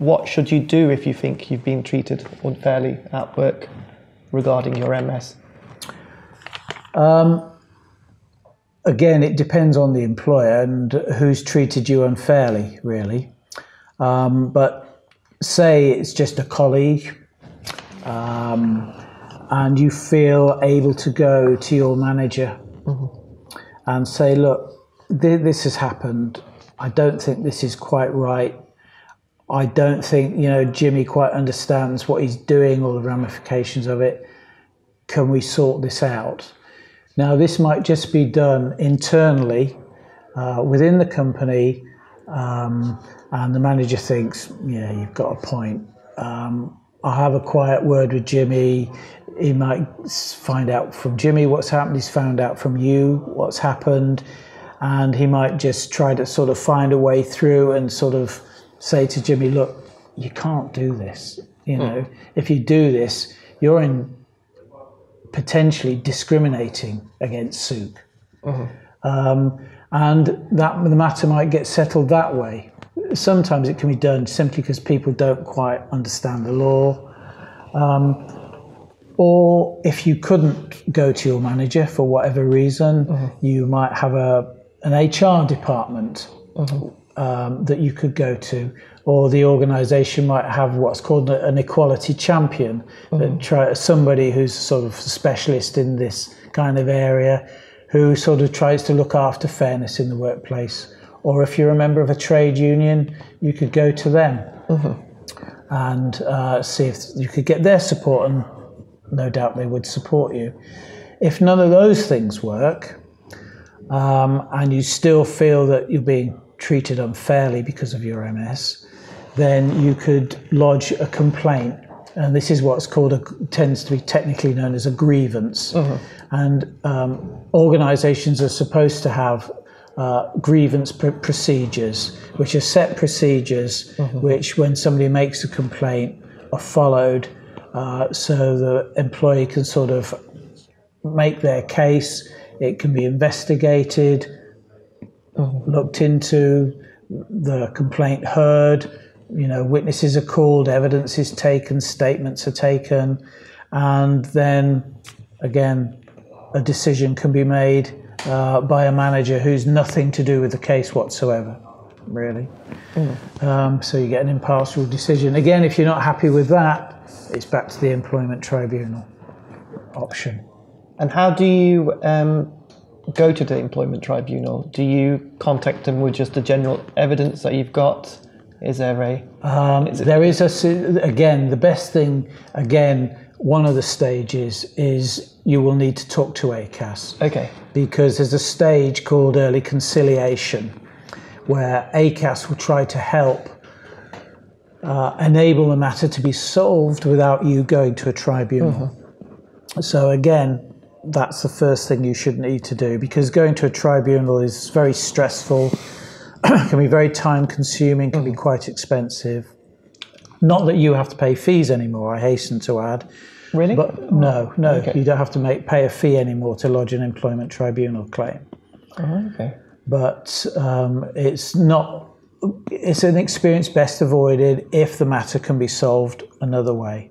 what should you do if you think you've been treated unfairly at work regarding your MS? Again, it depends on the employer and who's treated you unfairly, really. But say it's just a colleague, and you feel able to go to your manager and say, look, this has happened. I don't think this is quite right. I don't think, Jimmy quite understands what he's doing or the ramifications of it. Can we sort this out? Now, this might just be done internally within the company, and the manager thinks, yeah, you've got a point. I'll have a quiet word with Jimmy. He might find out from Jimmy what's happened. He's found out from you what's happened. And he might just try to sort of find a way through and sort of say to Jimmy, look, you can't do this. If you do this, you're in potentially discriminating against Suk. And the matter might get settled that way. Sometimes it can be done simply because people don't quite understand the law. Or if you couldn't go to your manager for whatever reason, you might have an HR department that you could go to, or the organisation might have what's called an equality champion, somebody who's sort of a specialist in this kind of area, who sort of tries to look after fairness in the workplace. Or if you're a member of a trade union, you could go to them and see if you could get their support, and no doubt they would support you. If none of those things work, and you still feel that you're being treated unfairly because of your MS, then you could lodge a complaint. And this is what's tends to be technically known as a grievance. And organisations are supposed to have grievance procedures, which are set procedures, which when somebody makes a complaint are followed, so the employee can sort of make their case. It can be investigated, looked into, the complaint heard, witnesses are called, evidence is taken, statements are taken, and then again a decision can be made by a manager who's nothing to do with the case whatsoever, really. So you get an impartial decision. Again, if you're not happy with that, it's back to the employment tribunal option. And how do you go to the employment tribunal? Do you contact them with just the general evidence that you've got? Is there the best thing, one of the stages is you will need to talk to ACAS. Okay. Because there's a stage called early conciliation where ACAS will try to help enable the matter to be solved without you going to a tribunal. So again, that's the first thing you should need to do, because going to a tribunal is very stressful, can be very time consuming, can be quite expensive. Not that you have to pay fees anymore, I hasten to add. Really? But no, okay. You don't have to pay a fee anymore to lodge an employment tribunal claim. Okay. But it's an experience best avoided if the matter can be solved another way.